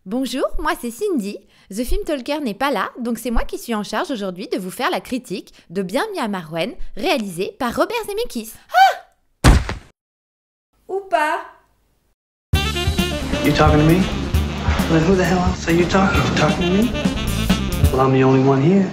Bonjour, moi c'est Cindy. The Film Talker n'est pas là, donc c'est moi qui suis en charge aujourd'hui de vous faire la critique de Bienvenue à Marwen, réalisé par Robert Zemeckis. Ah! Ou pas? You talking to me? Well, who the hell else are you talking to? Talking to me? Well, I'm the only one here.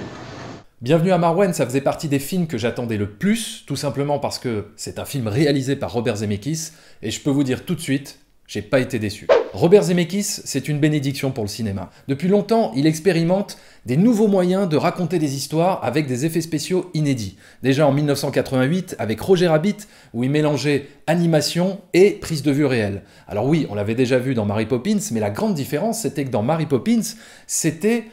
Bienvenue à Marwen, ça faisait partie des films que j'attendais le plus, tout simplement parce que c'est un film réalisé par Robert Zemeckis, et je peux vous dire tout de suite, j'ai pas été déçu. Robert Zemeckis, c'est une bénédiction pour le cinéma. Depuis longtemps, il expérimente des nouveaux moyens de raconter des histoires avec des effets spéciaux inédits. Déjà en 1988, avec Roger Rabbit, où il mélangeait animation et prise de vue réelle. Alors oui, on l'avait déjà vu dans Mary Poppins, mais la grande différence, c'était que dans Mary Poppins, c'était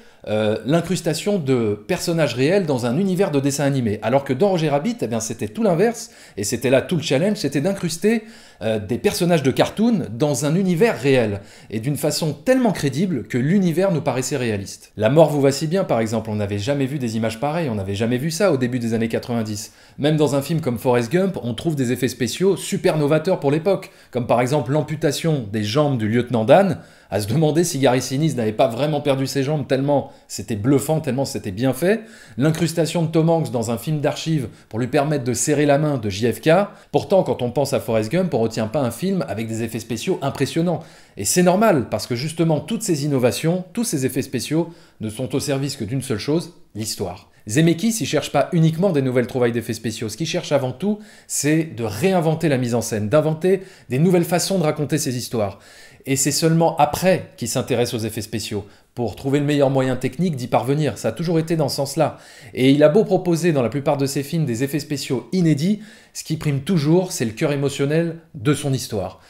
l'incrustation de personnages réels dans un univers de dessin animé. Alors que dans Roger Rabbit, eh bien, c'était tout l'inverse, et c'était là tout le challenge, c'était d'incruster des personnages de cartoon dans un univers réel, et d'une façon tellement crédible que l'univers nous paraissait réaliste. La mort vous va si bien, par exemple, on n'avait jamais vu des images pareilles, on n'avait jamais vu ça au début des années 90. Même dans un film comme Forrest Gump, on trouve des effets spéciaux super novateurs pour l'époque, comme par exemple l'amputation des jambes du lieutenant Dan, à se demander si Gary Sinise n'avait pas vraiment perdu ses jambes tellement c'était bluffant, tellement c'était bien fait. L'incrustation de Tom Hanks dans un film d'archives pour lui permettre de serrer la main de JFK. Pourtant, quand on pense à Forrest Gump, on retient pas un film avec des effets spéciaux impressionnants. Et c'est normal, parce que justement, toutes ces innovations, tous ces effets spéciaux ne sont au service que d'une seule chose, l'histoire. Zemeckis, il cherche pas uniquement des nouvelles trouvailles d'effets spéciaux. Ce qu'il cherche avant tout, c'est de réinventer la mise en scène, d'inventer des nouvelles façons de raconter ses histoires. Et c'est seulement après qu'il s'intéresse aux effets spéciaux, pour trouver le meilleur moyen technique d'y parvenir. Ça a toujours été dans ce sens-là. Et il a beau proposer dans la plupart de ses films des effets spéciaux inédits, ce qui prime toujours, c'est le cœur émotionnel de son histoire.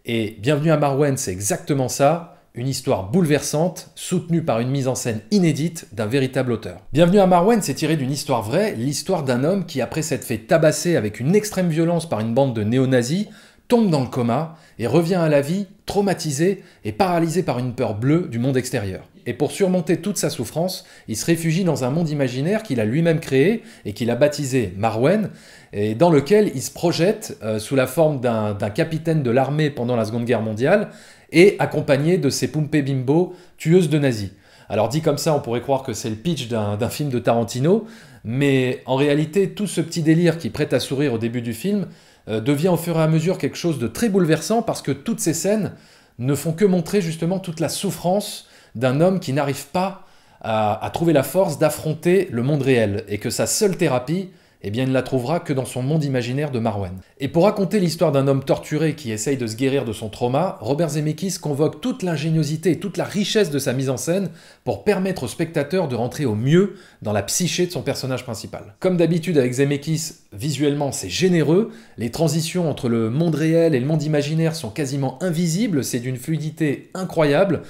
Et Bienvenue à Marwen, c'est exactement ça, une histoire bouleversante, soutenue par une mise en scène inédite d'un véritable auteur. Bienvenue à Marwen, c'est tiré d'une histoire vraie, l'histoire d'un homme qui, après s'être fait tabasser avec une extrême violence par une bande de néo-nazis, tombe dans le coma et revient à la vie traumatisé et paralysé par une peur bleue du monde extérieur. Et pour surmonter toute sa souffrance, il se réfugie dans un monde imaginaire qu'il a lui-même créé et qu'il a baptisé Marwen, et dans lequel il se projette sous la forme d'un capitaine de l'armée pendant la Seconde Guerre mondiale et accompagné de ses poupées bimbo tueuses de nazis. Alors dit comme ça, on pourrait croire que c'est le pitch d'un film de Tarantino, mais en réalité, tout ce petit délire qui prête à sourire au début du film devient au fur et à mesure quelque chose de très bouleversant parce que toutes ces scènes ne font que montrer justement toute la souffrance d'un homme qui n'arrive pas à trouver la force d'affronter le monde réel et que sa seule thérapie, eh bien, il ne la trouvera que dans son monde imaginaire de Marwen. Et pour raconter l'histoire d'un homme torturé qui essaye de se guérir de son trauma, Robert Zemeckis convoque toute l'ingéniosité et toute la richesse de sa mise en scène pour permettre au spectateur de rentrer au mieux dans la psyché de son personnage principal. Comme d'habitude avec Zemeckis, visuellement c'est généreux, les transitions entre le monde réel et le monde imaginaire sont quasiment invisibles, c'est d'une fluidité incroyable,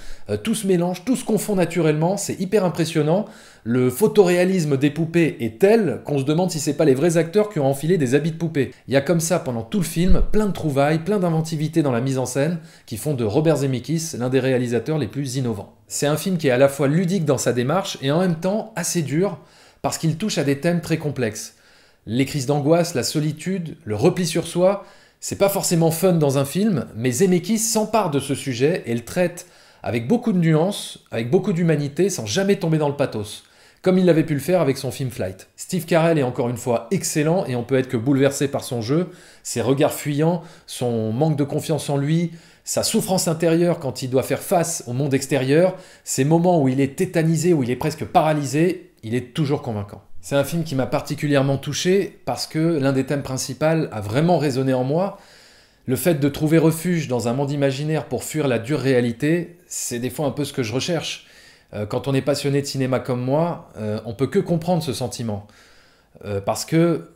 tout se mélange, tout se confond naturellement, c'est hyper impressionnant. Le photoréalisme des poupées est tel qu'on se demande si c'est pas les vrais acteurs qui ont enfilé des habits de poupées. Il y a comme ça pendant tout le film plein de trouvailles, plein d'inventivité dans la mise en scène qui font de Robert Zemeckis l'un des réalisateurs les plus innovants. C'est un film qui est à la fois ludique dans sa démarche et en même temps assez dur parce qu'il touche à des thèmes très complexes. Les crises d'angoisse, la solitude, le repli sur soi, c'est pas forcément fun dans un film, mais Zemeckis s'empare de ce sujet et le traite avec beaucoup de nuances, avec beaucoup d'humanité, sans jamais tomber dans le pathos, comme il avait pu le faire avec son film Flight. Steve Carell est encore une fois excellent et on peut être que bouleversé par son jeu, ses regards fuyants, son manque de confiance en lui, sa souffrance intérieure quand il doit faire face au monde extérieur, ces moments où il est tétanisé, où il est presque paralysé, il est toujours convaincant. C'est un film qui m'a particulièrement touché parce que l'un des thèmes principaux a vraiment résonné en moi. Le fait de trouver refuge dans un monde imaginaire pour fuir la dure réalité, c'est des fois un peu ce que je recherche. Quand on est passionné de cinéma comme moi, on peut que comprendre ce sentiment. Parce que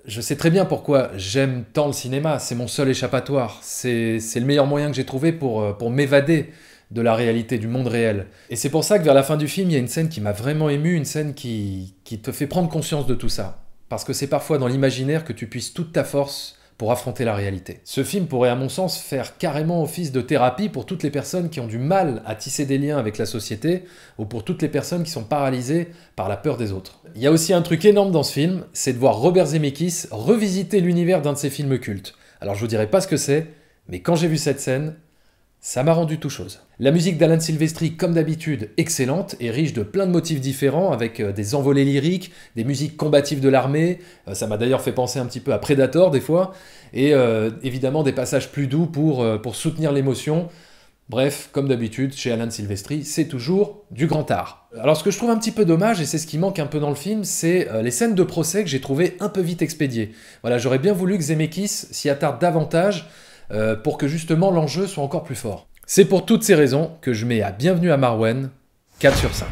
je sais très bien pourquoi j'aime tant le cinéma, c'est mon seul échappatoire. C'est le meilleur moyen que j'ai trouvé pour m'évader de la réalité, du monde réel. Et c'est pour ça que vers la fin du film, il y a une scène qui m'a vraiment ému, une scène qui te fait prendre conscience de tout ça. Parce que c'est parfois dans l'imaginaire que tu puisses toute ta force pour affronter la réalité. Ce film pourrait à mon sens faire carrément office de thérapie pour toutes les personnes qui ont du mal à tisser des liens avec la société ou pour toutes les personnes qui sont paralysées par la peur des autres. Il y a aussi un truc énorme dans ce film, c'est de voir Robert Zemeckis revisiter l'univers d'un de ses films cultes. Alors je vous dirai pas ce que c'est, mais quand j'ai vu cette scène, Ça m'a rendu tout chose. La musique d'Alan Silvestri, comme d'habitude, excellente et riche de plein de motifs différents, avec des envolées lyriques, des musiques combatives de l'armée, ça m'a d'ailleurs fait penser un petit peu à Predator des fois, et évidemment des passages plus doux pour soutenir l'émotion. Bref, comme d'habitude, chez Alan Silvestri, c'est toujours du grand art. Alors ce que je trouve un petit peu dommage, et c'est ce qui manque un peu dans le film, c'est les scènes de procès que j'ai trouvées un peu vite expédiées. Voilà, j'aurais bien voulu que Zemeckis s'y attarde davantage, pour que justement l'enjeu soit encore plus fort. C'est pour toutes ces raisons que je mets à Bienvenue à Marwen 4 sur 5.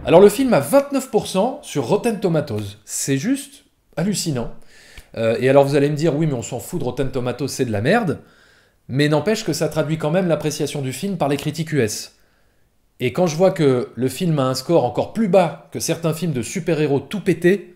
Alors le film a 29% sur Rotten Tomatoes. C'est juste hallucinant. Et alors vous allez me dire, oui mais on s'en fout de Rotten Tomatoes, c'est de la merde. Mais n'empêche que ça traduit quand même l'appréciation du film par les critiques US. Et quand je vois que le film a un score encore plus bas que certains films de super-héros tout pétés,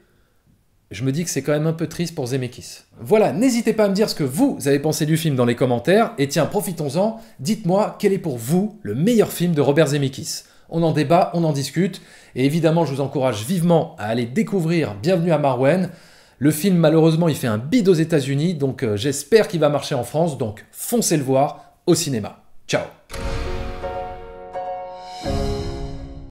je me dis que c'est quand même un peu triste pour Zemeckis. Voilà, n'hésitez pas à me dire ce que vous avez pensé du film dans les commentaires, et tiens, profitons-en, dites-moi quel est pour vous le meilleur film de Robert Zemeckis. On en débat, on en discute, et évidemment je vous encourage vivement à aller découvrir Bienvenue à Marwen. Le film, malheureusement, il fait un bide aux États-Unis, donc j'espère qu'il va marcher en France, donc foncez le voir au cinéma. Ciao!